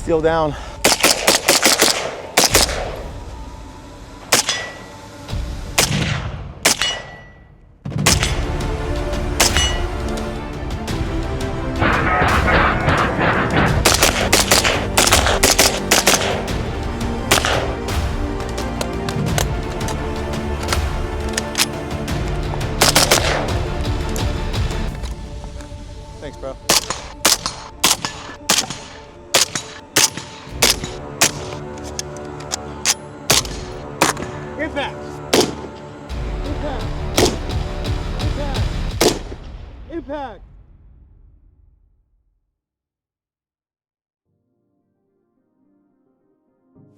steel down. Thanks, bro. Impact. Impact. Impact. Impact.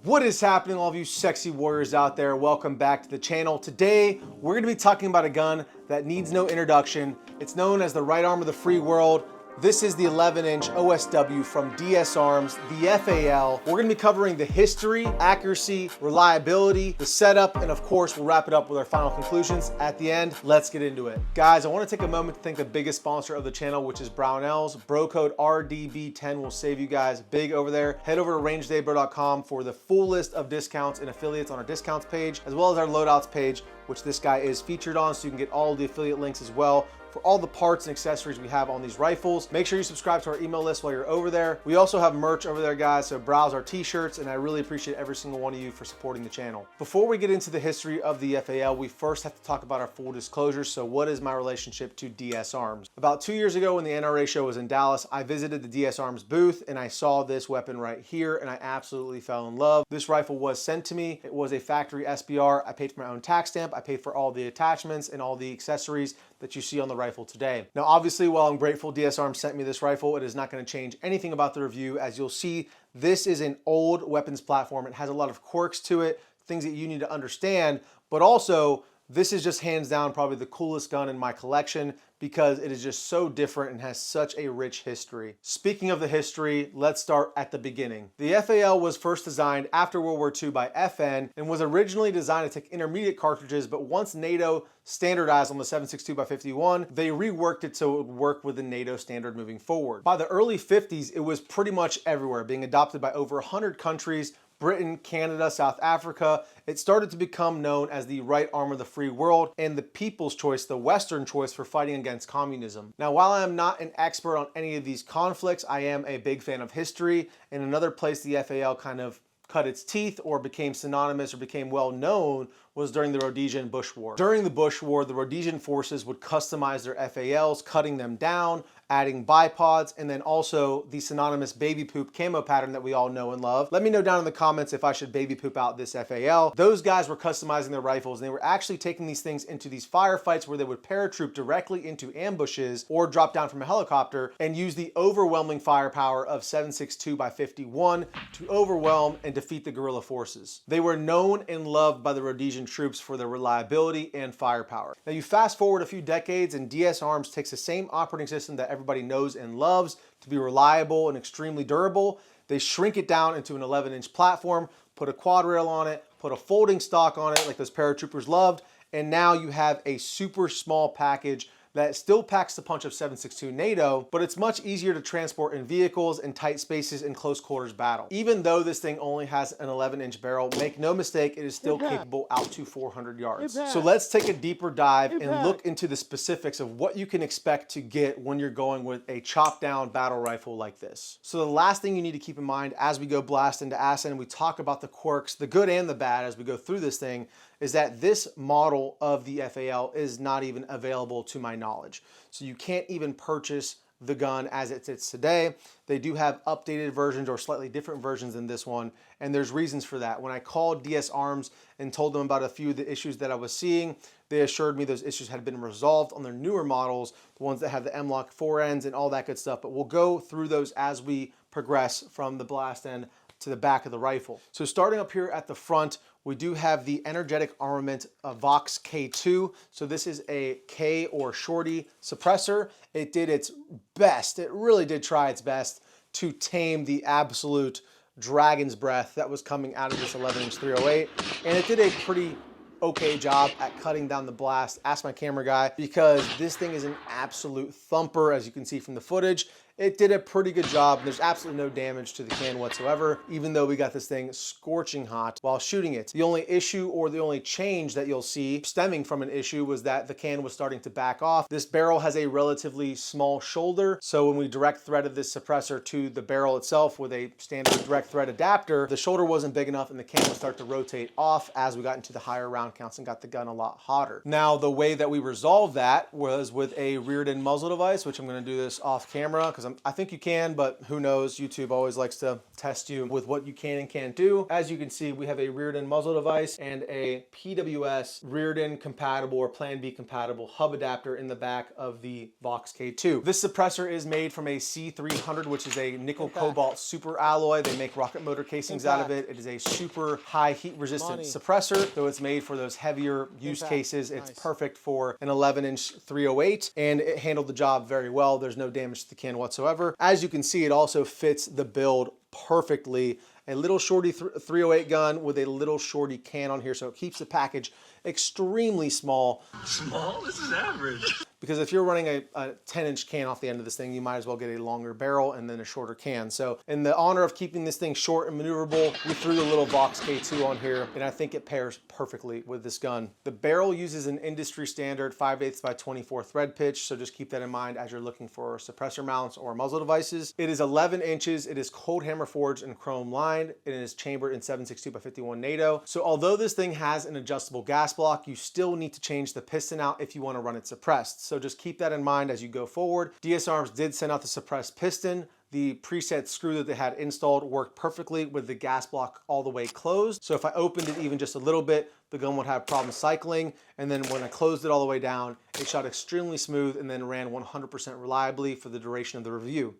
What is happening, all of you sexy warriors out there? Welcome back to the channel. Today, we're gonna be talking about a gun that needs no introduction. It's known as the right arm of the free world. This is the 11-inch OSW from DS Arms, the FAL. We're gonna be covering the history, accuracy, reliability, the setup, and of course, we'll wrap it up with our final conclusions at the end. Let's get into it. Guys, I wanna take a moment to thank the biggest sponsor of the channel, which is Brownells. Bro code RDB10 will save you guys big over there. Head over to rangedaybro.com for the full list of discounts and affiliates on our discounts page, as well as our loadouts page, which this guy is featured on, so you can get all the affiliate links as well for all the parts and accessories we have on these rifles. Make sure you subscribe to our email list while you're over there. We also have merch over there, guys, so browse our t-shirts, and I really appreciate every single one of you for supporting the channel. Before we get into the history of the FAL, we first have to talk about our full disclosures. So what is my relationship to DS Arms? About 2 years ago when the NRA show was in Dallas, I visited the DS Arms booth and I saw this weapon right here and I absolutely fell in love. This rifle was sent to me. It was a factory SBR. I paid for my own tax stamp. I paid for all the attachments and all the accessories that you see on the rifle today. Now, obviously, while I'm grateful DS Arms sent me this rifle, it is not going to change anything about the review. As you'll see, this is an old weapons platform. It has a lot of quirks to it, things that you need to understand, but also this is just hands down probably the coolest gun in my collection because it is just so different and has such a rich history. Speaking of the history, let's start at the beginning. The FAL was first designed after World War II by FN and was originally designed to take intermediate cartridges, but once NATO standardized on the 7.62x51, they reworked it so it would work with the NATO standard moving forward. By the early 50s, it was pretty much everywhere, being adopted by over 100 countries, Britain, Canada, South Africa. It started to become known as the right arm of the free world and the people's choice, the Western choice for fighting against communism. Now, while I am not an expert on any of these conflicts, I am a big fan of history, and another place the FAL kind of cut its teeth or became synonymous or became well known was during the Rhodesian Bush War. During the Bush War, the Rhodesian forces would customize their FALs, cutting them down, adding bipods, and then also the synonymous baby poop camo pattern that we all know and love. Let me know down in the comments if I should baby poop out this FAL. Those guys were customizing their rifles, and they were actually taking these things into these firefights where they would paratroop directly into ambushes or drop down from a helicopter and use the overwhelming firepower of 7.62x51 to overwhelm and defeat the guerrilla forces. They were known and loved by the Rhodesian troops for their reliability and firepower. Now you fast forward a few decades and DS Arms takes the same operating system that everybody knows and loves to be reliable and extremely durable. They shrink it down into an 11-inch platform, put a quad rail on it, put a folding stock on it like those paratroopers loved, and now you have a super small package that still packs the punch of 7.62 NATO, but it's much easier to transport in vehicles in tight spaces in close quarters battle. Even though this thing only has an 11-inch barrel, make no mistake, it is still capable out to 400 yards. So let's take a deeper dive and look into the specifics of what you can expect to get when you're going with a chopped down battle rifle like this. So the last thing you need to keep in mind as we go blast into acid and we talk about the quirks, the good and the bad as we go through this thing, is that this model of the FAL is not even available to my knowledge. So you can't even purchase the gun as it sits today. They do have updated versions or slightly different versions than this one, and there's reasons for that. When I called DS Arms and told them about a few of the issues that I was seeing, they assured me those issues had been resolved on their newer models, the ones that have the M-LOK forends and all that good stuff, but we'll go through those as we progress from the blast end to the back of the rifle. So starting up here at the front, we do have the energetic armament Vox K2. So this is a K or shorty suppressor. It did its best. It really did try its best to tame the absolute dragon's breath that was coming out of this 11-inch 308. And it did a pretty okay job at cutting down the blast. Ask my camera guy, because this thing is an absolute thumper, as you can see from the footage. it did a pretty good job. There's absolutely no damage to the can whatsoever, even though we got this thing scorching hot while shooting it. The only issue, or the only change that you'll see stemming from an issue, was that the can was starting to back off. This barrel has a relatively small shoulder, so when we direct threaded this suppressor to the barrel itself with a standard direct thread adapter, the shoulder wasn't big enough and the can would start to rotate off as we got into the higher round counts and got the gun a lot hotter. Now, the way that we resolved that was with a reared end muzzle device, which I'm going to do this off camera because I think you can, but who knows, YouTube always likes to test you with what you can and can't do. As you can see, we have a reared end muzzle device and a PWS reared end compatible or Plan B compatible hub adapter in the back of the Vox K2. This suppressor is made from a C300, which is a nickel cobalt super alloy. They make rocket motor casings out of it. It is a super high heat resistant suppressor, so it's made for those heavier use cases. It's perfect for an 11-inch 308, and it handled the job very well. There's no damage to the can whatsoever. As you can see, it also fits the build perfectly. A little shorty 308 gun with a little shorty can on here, so it keeps the package extremely small. Small? This is average. Because if you're running a 10-inch can off the end of this thing, you might as well get a longer barrel and then a shorter can. So in the honor of keeping this thing short and maneuverable, we threw the little Vox K2 on here, and I think it pairs perfectly with this gun. The barrel uses an industry standard 5/8 by 24 thread pitch, so just keep that in mind as you're looking for suppressor mounts or muzzle devices. It is 11 inches, it is cold hammer forged and chrome lined, and it is chambered in 7.62 by 51 NATO. So although this thing has an adjustable gas block, you still need to change the piston out if you want to run it suppressed. So just keep that in mind as you go forward. DS Arms did send out the suppressed piston. The preset screw that they had installed worked perfectly with the gas block all the way closed. So if I opened it even just a little bit, the gun would have problems cycling. And then when I closed it all the way down, it shot extremely smooth and then ran 100% reliably for the duration of the review.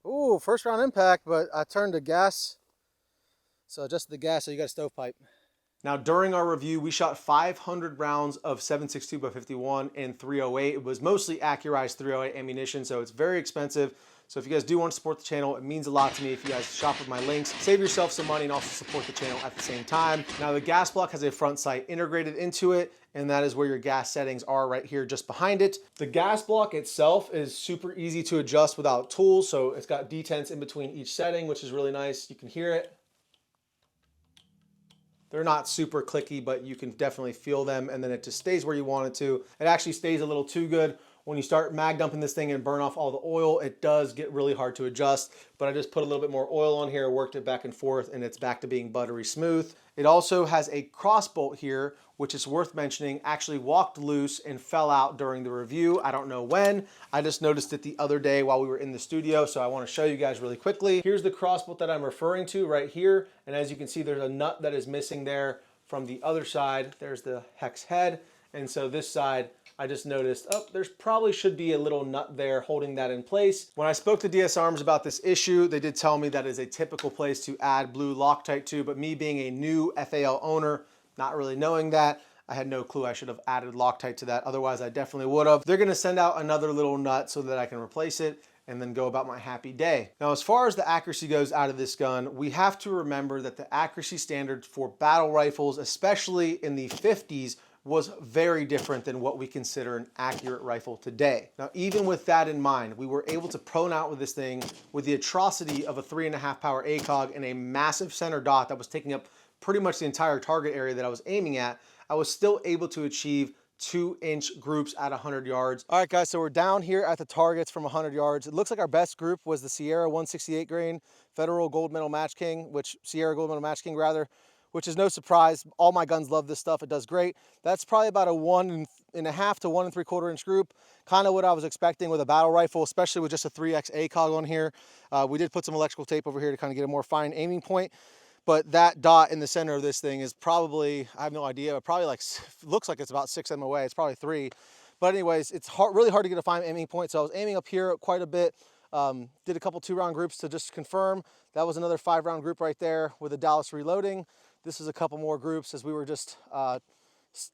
Ooh, first round impact, but I turned the gas. So adjusted the gas so you got a stovepipe. Now, during our review, we shot 500 rounds of 7.62 by 51 and 308. It was mostly accurized 308 ammunition, so it's very expensive. So if you guys do want to support the channel, it means a lot to me if you guys shop with my links. Save yourself some money and also support the channel at the same time. Now, the gas block has a front sight integrated into it, and that is where your gas settings are right here just behind it. The gas block itself is super easy to adjust without tools, so it's got detents in between each setting, which is really nice. You can hear it. They're not super clicky, but you can definitely feel them, and then it just stays where you want it to. It actually stays a little too good. When you start mag dumping this thing and burn off all the oil, it does get really hard to adjust, but I just put a little bit more oil on here, worked it back and forth, and it's back to being buttery smooth. It also has a cross bolt here, which is worth mentioning, actually walked loose and fell out during the review. I don't know when. I just noticed it the other day while we were in the studio, so I want to show you guys really quickly. Here's the cross bolt that I'm referring to right here, and as you can see, there's a nut that is missing there from the other side. There's the hex head, and so this side, I just noticed, oh, there's probably should be a little nut there holding that in place. When I spoke to DS Arms about this issue, they did tell me that is a typical place to add blue Loctite to, but me being a new FAL owner, not really knowing that, I had no clue I should have added Loctite to that. Otherwise, I definitely would have. They're gonna send out another little nut so that I can replace it and then go about my happy day. Now, as far as the accuracy goes out of this gun, we have to remember that the accuracy standards for battle rifles, especially in the 50s, was very different than what we consider an accurate rifle today. Now, even with that in mind, we were able to prone out with this thing with the atrocity of a 3.5 power ACOG and a massive center dot that was taking up pretty much the entire target area that I was aiming at. I was still able to achieve 2-inch groups at 100 yards. All right, guys, so we're down here at the targets from 100 yards. It looks like our best group was the Sierra 168 grain Federal Gold Medal Match King, Sierra Gold Medal Match King rather, which is no surprise. All my guns love this stuff. It does great. That's probably about a 1.5 to 1 3/4 inch group. Kind of what I was expecting with a battle rifle, especially with just a 3X ACOG on here. We did put some electrical tape over here to kind of get a more fine aiming point. But that dot in the center of this thing is probably, I have no idea, but probably like, looks like it's about 6 m away. It's probably 3. But anyways, it's really hard to get a fine aiming point. So I was aiming up here quite a bit. Did a couple 2-round groups to just confirm. That was another 5-round group right there with a Dallas reloading. This is a couple more groups as we were just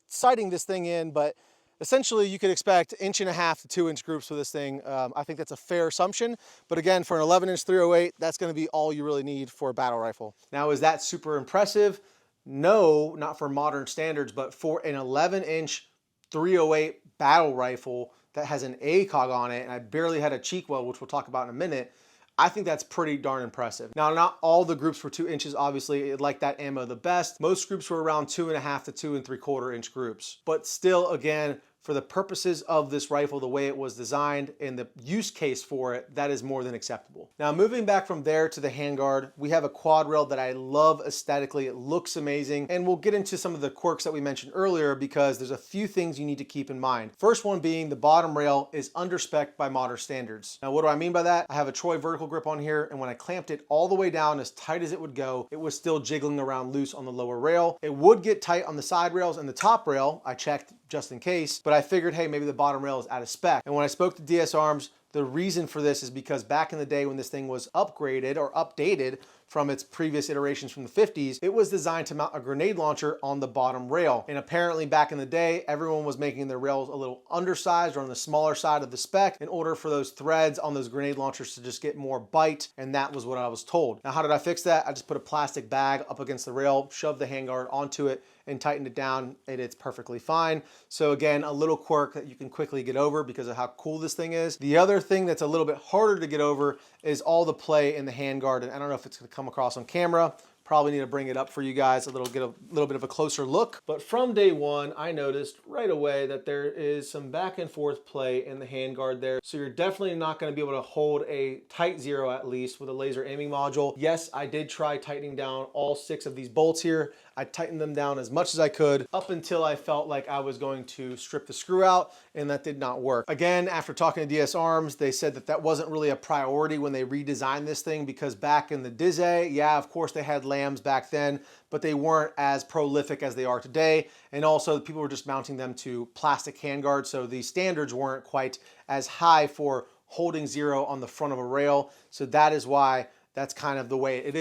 sighting this thing in, but essentially you could expect 1.5 to 2 inch groups with this thing. I think that's a fair assumption, but again, for an 11-inch 308, that's gonna be all you really need for a battle rifle. Now, is that super impressive? No, not for modern standards, but for an 11-inch 308 battle rifle, that has an ACOG on it, and I barely had a cheek weld, which we'll talk about in a minute, I think that's pretty darn impressive. Now, not all the groups were 2 inches, obviously. It liked that ammo the best. Most groups were around 2.5 to 2 3/4 inch groups. But still, again, for the purposes of this rifle, the way it was designed and the use case for it, that is more than acceptable. Now, moving back from there to the handguard, we have a quad rail that I love aesthetically. It looks amazing, and we'll get into some of the quirks that we mentioned earlier because there's a few things you need to keep in mind. First one being the bottom rail is under-spec'd by modern standards. Now, what do I mean by that? I have a Troy vertical grip on here, and when I clamped it all the way down as tight as it would go, it was still jiggling around loose on the lower rail. It would get tight on the side rails and the top rail. I checked just in case, but I figured, hey, maybe the bottom rail is out of spec. And when I spoke to DS Arms, the reason for this is because back in the day when this thing was upgraded or updated from its previous iterations from the 50s, it was designed to mount a grenade launcher on the bottom rail. And apparently back in the day, everyone was making their rails a little undersized or on the smaller side of the spec in order for those threads on those grenade launchers to just get more bite. And that was what I was told. Now, how did I fix that? I just put a plastic bag up against the rail, shoved the handguard onto it, and tightened it down, and it's perfectly fine. So again, a little quirk that you can quickly get over because of how cool this thing is. The other thing that's a little bit harder to get over is all the play in the handguard, and I don't know if it's gonna come across on camera. Probably need to bring it up for you guys get a little bit of a closer look. But from day one, I noticed right away that there is some back and forth play in the handguard there. So you're definitely not gonna be able to hold a tight zero at least with a laser aiming module. Yes, I did try tightening down all 6 of these bolts here. I tightened them down as much as I could up until I felt like I was going to strip the screw out, and that did not work. Again, after talking to DS Arms, they said that that wasn't really a priority when they redesigned this thing because back in the DSA, yeah, of course they had lambs back then, but they weren't as prolific as they are today. And also people were just mounting them to plastic handguards, so the standards weren't quite as high for holding zero on the front of a rail. So that is why that's kind of the way it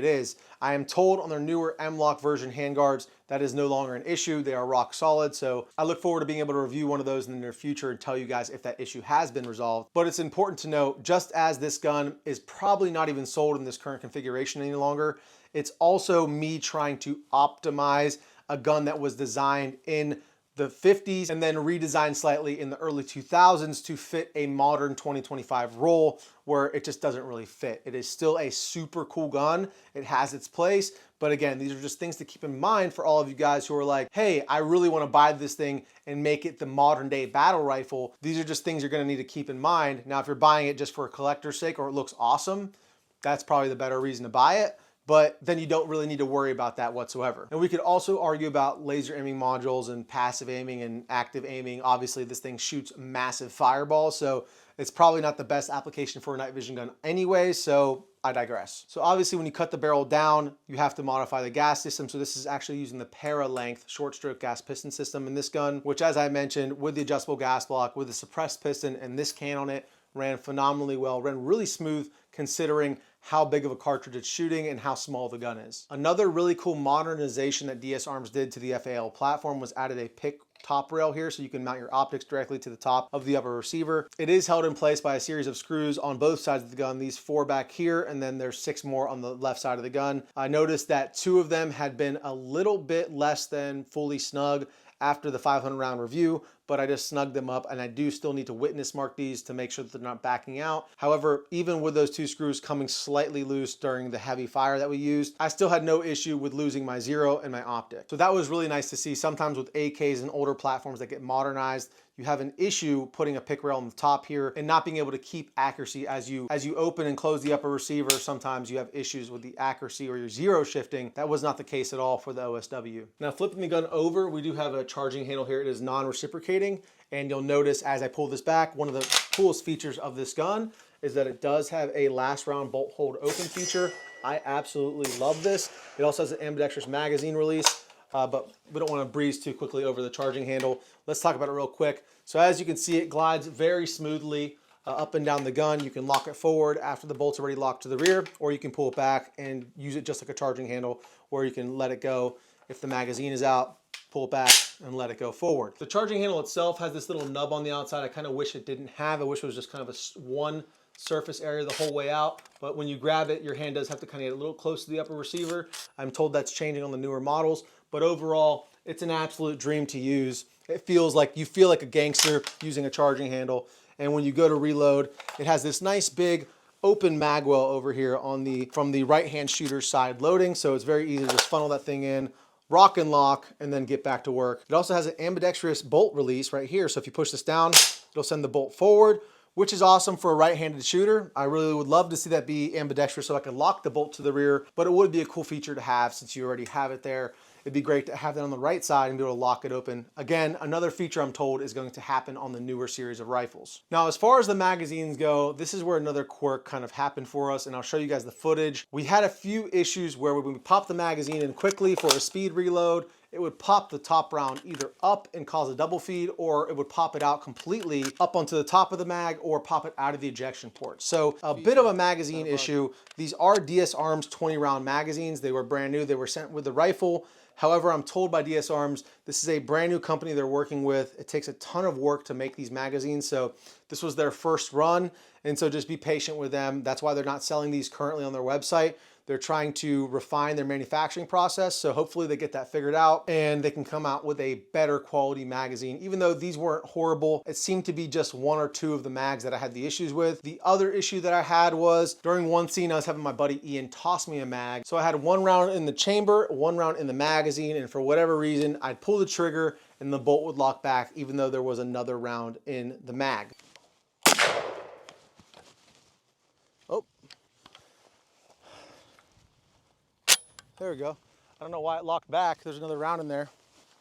is. I am told on their newer M-LOK version handguards, that is no longer an issue. They are rock solid. So I look forward to being able to review one of those in the near future and tell you guys if that issue has been resolved. But it's important to note, just as this gun is probably not even sold in this current configuration any longer, it's also me trying to optimize a gun that was designed in the 50s and then redesigned slightly in the early 2000s to fit a modern 2025 role where it just doesn't really fit. It is still a super cool gun. It has its place. But again, these are just things to keep in mind for all of you guys who are like, hey, I really want to buy this thing and make it the modern day battle rifle. These are just things you're going to need to keep in mind. Now, if you're buying it just for a collector's sake or it looks awesome, that's probably the better reason to buy it. But then you don't really need to worry about that whatsoever. And we could also argue about laser aiming modules and passive aiming and active aiming. Obviously, this thing shoots massive fireballs, so it's probably not the best application for a night vision gun anyway, so I digress. So obviously when you cut the barrel down, you have to modify the gas system. So this is actually using the para-length short stroke gas piston system in this gun, which as I mentioned, with the adjustable gas block, with the suppressed piston and this can on it, ran phenomenally well, ran really smooth considering how big of a cartridge it's shooting and how small the gun is. Another really cool modernization that DS Arms did to the FAL platform was added a pick top rail here so you can mount your optics directly to the top of the upper receiver. It is held in place by a series of screws on both sides of the gun, these 4 back here, and then there's 6 more on the left side of the gun. I noticed that 2 of them had been a little bit less than fully snug after the 500 round review, but I just snugged them up, and I do still need to witness mark these to make sure that they're not backing out. However, even with those 2 screws coming slightly loose during the heavy fire that we used, I still had no issue with losing my zero and my optic. So that was really nice to see. Sometimes with AKs and older platforms that get modernized, you have an issue putting a pick rail on the top here and not being able to keep accuracy as you open and close the upper receiver. Sometimes you have issues with the accuracy or your zero shifting. That was not the case at all for the OSW. Now flipping the gun over, we do have a charging handle here. It is non-reciprocating, and you'll notice as I pull this back, one of the coolest features of this gun is that it does have a last round bolt hold open feature. I absolutely love this. It also has an ambidextrous magazine release. But we don't want to breeze too quickly over the charging handle. Let's talk about it real quick. So as you can see, it glides very smoothly up and down the gun. You can lock it forward after the bolt's already locked to the rear, or you can pull it back and use it just like a charging handle, or you can let it go if the magazine is out, pull it back and let it go forward. The charging handle itself has this little nub on the outside. I kind of wish it didn't have. I wish it was just kind of a one surface area the whole way out, but when you grab it, your hand does have to kind of get a little close to the upper receiver. I'm told that's changing on the newer models, but overall, it's an absolute dream to use. It feels like, you feel like a gangster using a charging handle. And when you go to reload, it has this nice big open mag well over here on the, from the right-hand shooter side loading. So it's very easy to just funnel that thing in, rock and lock, and then get back to work. It also has an ambidextrous bolt release right here. So if you push this down, it'll send the bolt forward, which is awesome for a right-handed shooter. I really would love to see that be ambidextrous so I could lock the bolt to the rear, but it would be a cool feature to have since you already have it there. It'd be great to have that on the right side and be able to lock it open. Again, another feature I'm told is going to happen on the newer series of rifles. Now, as far as the magazines go, this is where another quirk kind of happened for us, and I'll show you guys the footage. We had a few issues where when we popped the magazine in quickly for a speed reload, it would pop the top round either up and cause a double feed, or it would pop it out completely up onto the top of the mag or pop it out of the ejection port. So a bit of a magazine issue. These are DS Arms 20 round magazines. They were brand new. They were sent with the rifle. However, I'm told by DS Arms, this is a brand new company they're working with. It takes a ton of work to make these magazines. So this was their first run. And so just be patient with them. That's why they're not selling these currently on their website. They're trying to refine their manufacturing process. So hopefully they get that figured out and they can come out with a better quality magazine. Even though these weren't horrible, it seemed to be just one or two of the mags that I had the issues with. The other issue that I had was during one scene, I was having my buddy Ian toss me a mag. So I had one round in the chamber, one round in the magazine, and for whatever reason, I'd pull the trigger and the bolt would lock back even though there was another round in the mag. Oh. There we go. I don't know why it locked back. There's another round in there.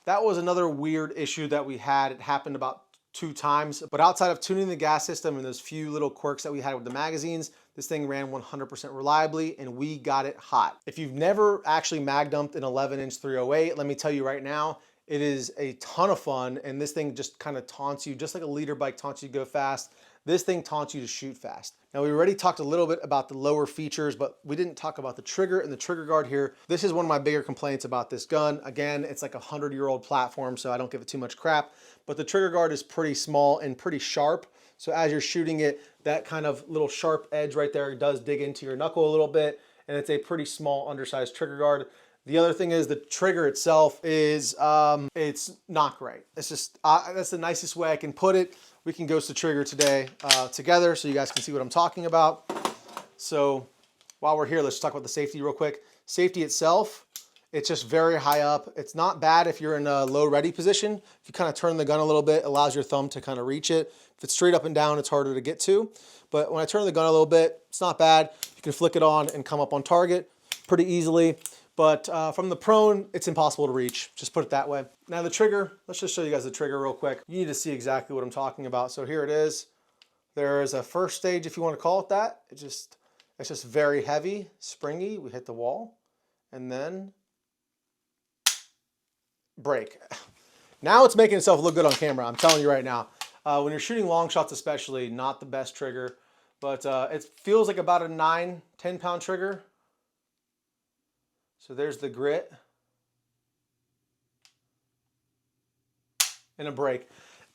That was another weird issue that we had. It happened about 2 times, but outside of tuning the gas system and those few little quirks that we had with the magazines, this thing ran 100% reliably and we got it hot. If you've never actually mag dumped an 11-inch 308, let me tell you right now, it is a ton of fun, and this thing just kind of taunts you, just like a leader bike taunts you to go fast. This thing taunts you to shoot fast. Now, we already talked a little bit about the lower features, but we didn't talk about the trigger and the trigger guard here. This is one of my bigger complaints about this gun. Again, it's like a 100-year-old platform, so I don't give it too much crap, but the trigger guard is pretty small and pretty sharp. So as you're shooting it, that kind of little sharp edge right there does dig into your knuckle a little bit, and it's a pretty small, undersized trigger guard. The other thing is the trigger itself is, it's not great. It's just, that's the nicest way I can put it. We can ghost the trigger today together so you guys can see what I'm talking about. So while we're here, let's talk about the safety real quick. Safety itself, it's just very high up. It's not bad if you're in a low ready position. If you kind of turn the gun a little bit, it allows your thumb to kind of reach it. If it's straight up and down, it's harder to get to. But when I turn the gun a little bit, it's not bad. You can flick it on and come up on target pretty easily. But from the prone, it's impossible to reach. Just put it that way. Now the trigger, let's just show you guys the trigger real quick. You need to see exactly what I'm talking about. So here it is. There is a first stage, if you want to call it that. It's just very heavy, springy. We hit the wall and then break. Now it's making itself look good on camera. I'm telling you right now. When you're shooting long shots especially, not the best trigger, but it feels like about a 9-10 pound trigger. So there's the grit and a break.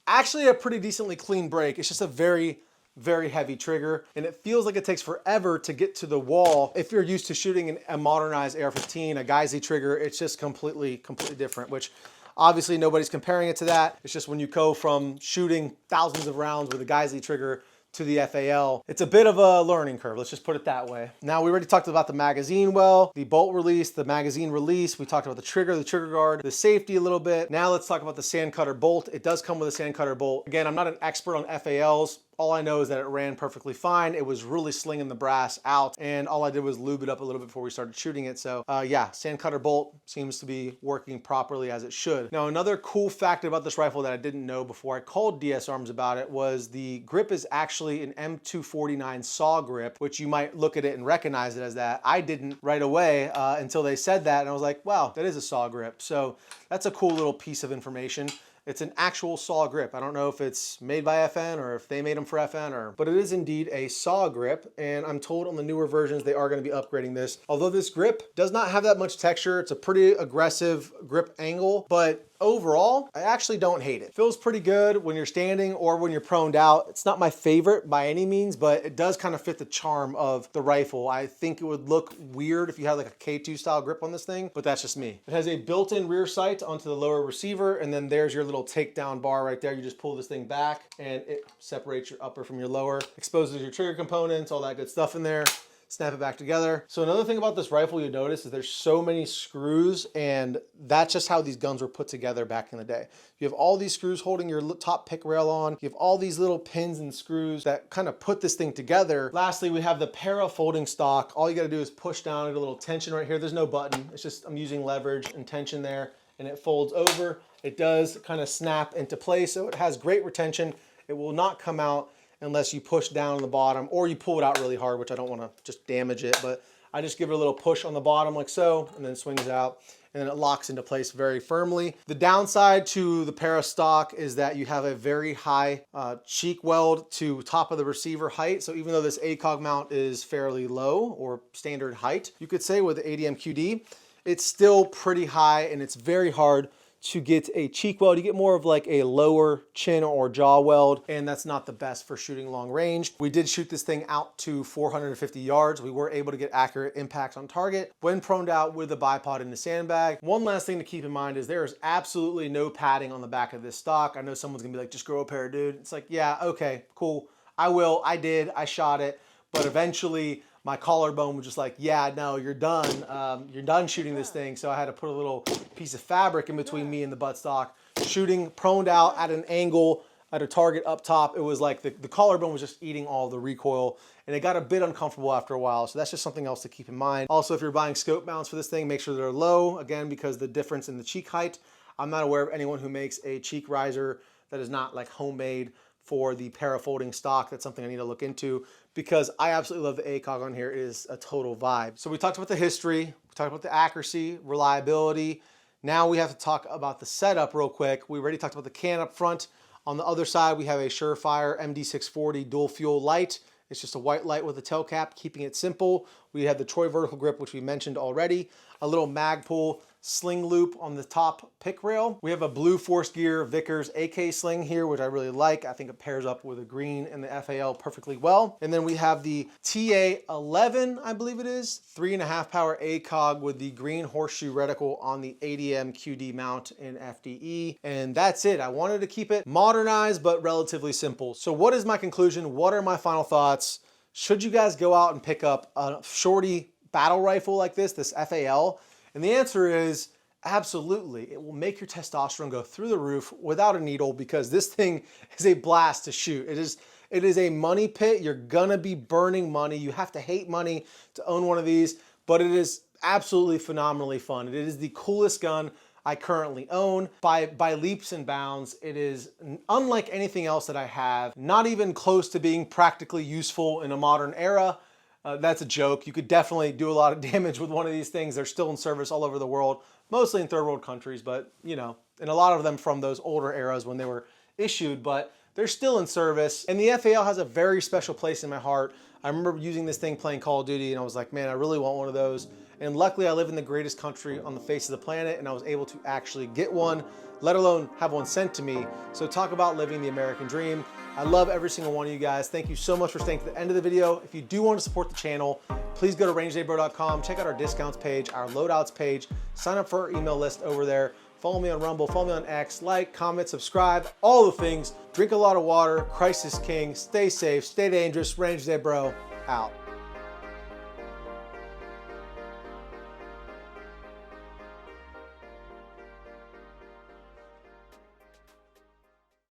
Actually a pretty decently clean break. It's just a very, very heavy trigger, and it feels like it takes forever to get to the wall. If you're used to shooting a modernized AR-15, a Geissele trigger, it's just completely different, which obviously nobody's comparing it to that. It's just when you go from shooting thousands of rounds with a Geissele trigger to the FAL, it's a bit of a learning curve. Let's just put it that way. Now, we already talked about the magazine well, the bolt release, the magazine release. We talked about the trigger guard, the safety a little bit. Now let's talk about the sandcutter bolt. It does come with a sandcutter bolt. Again, I'm not an expert on FALs. All I know is that it ran perfectly fine. It was really slinging the brass out, and all I did was lube it up a little bit before we started shooting it. So yeah, sandcutter bolt seems to be working properly as it should. Now, another cool fact about this rifle that I didn't know before I called DS Arms about it was the grip is actually an M249 saw grip, which you might look at it and recognize it as that. I didn't right away until they said that, and I was like, wow, that is a saw grip. So that's a cool little piece of information. It's an actual saw grip. I don't know if it's made by FN or if they made them for FN, but it is indeed a saw grip, and I'm told on the newer versions they are going to be upgrading this. Although this grip does not have that much texture, it's a pretty aggressive grip angle, but overall, I actually don't hate it. Feels pretty good when you're standing or when you're proned out. It's not my favorite by any means, but it does kind of fit the charm of the rifle. I think it would look weird if you had like a K2 style grip on this thing, but that's just me. It has a built-in rear sight onto the lower receiver, and then there's your little little takedown bar right there. You just pull this thing back and it separates your upper from your lower, exposes your trigger components, all that good stuff in there. Snap it back together. So another thing about this rifle you notice is there's so many screws, and that's just how these guns were put together back in the day. You have all these screws holding your top pick rail on. You have all these little pins and screws that kind of put this thing together. Lastly, we have the para folding stock. All you gotta do is push down, get a little tension right here. There's no button. It's just, I'm using leverage and tension there, and it folds over. It does kind of snap into place, so it has great retention. It will not come out unless you push down on the bottom or you pull it out really hard, which I don't want to just damage it, but I just give it a little push on the bottom like so, and then it swings out, and then it locks into place very firmly. The downside to the para stock is that you have a very high cheek weld to top of the receiver height. So even though this ACOG mount is fairly low or standard height, you could say with the ADM QD, it's still pretty high and it's very hard to get a cheek weld. You get more of like a lower chin or jaw weld, and that's not the best for shooting long range. We did shoot this thing out to 450 yards. We were able to get accurate impacts on target when proned out with the bipod in the sandbag. One last thing to keep in mind is there is absolutely no padding on the back of this stock. I know someone's gonna be like, just grow a pair, dude. It's like, yeah, okay, cool. I will, I did, I shot it, but eventually my collarbone was just like, yeah, no, you're done shooting this thing. So I had to put a little piece of fabric in between me and the buttstock. Shooting proned out at an angle at a target up top, it was like the collarbone was just eating all the recoil, and it got a bit uncomfortable after a while. So that's just something else to keep in mind. Also, if you're buying scope mounts for this thing, make sure they're low, again, because the difference in the cheek height. I'm not aware of anyone who makes a cheek riser that is not like homemade for the para folding stock. That's something I need to look into, because I absolutely love the ACOG on here. It is a total vibe. So we talked about the history, we talked about the accuracy, reliability. Now we have to talk about the setup real quick. We already talked about the can up front. On the other side, we have a Surefire MD640 dual fuel light. It's just a white light with a tail cap, keeping it simple. We have the Troy vertical grip, which we mentioned already. A little Magpul sling loop on the top pick rail. We have a blue Force Gear Vickers AK sling here, which I really like. I think it pairs up with the green and the FAL perfectly well. And then we have the TA11, I believe it is, 3.5 power ACOG with the green horseshoe reticle on the ADM QD mount in FDE. And that's it. I wanted to keep it modernized, but relatively simple. So what is my conclusion? What are my final thoughts? Should you guys go out and pick up a shorty battle rifle like this FAL? And the answer is absolutely. It will make your testosterone go through the roof without a needle, because this thing is a blast to shoot. It is a money pit. You're gonna be burning money. You have to hate money to own one of these, but it is absolutely phenomenally fun. It is the coolest gun I currently own by leaps and bounds. It is unlike anything else that I have, not even close to being practically useful in a modern era. That's a joke. You could definitely do a lot of damage with one of these things. They're still in service all over the world, mostly in third world countries, but you know, and a lot of them from those older eras when they were issued, but they're still in service. And the FAL has a very special place in my heart. I remember using this thing playing Call of Duty, and I was like, man, I really want one of those. And luckily I live in the greatest country on the face of the planet, and I was able to actually get one, let alone have one sent to me. So talk about living the American dream. I love every single one of you guys. Thank you so much for staying to the end of the video. If you do want to support the channel, please go to rangedaybro.com, check out our discounts page, our loadouts page, sign up for our email list over there. Follow me on Rumble, follow me on X, like, comment, subscribe, all the things. Drink a lot of water, Christ is king, stay safe, stay dangerous, Range Day Bro, out.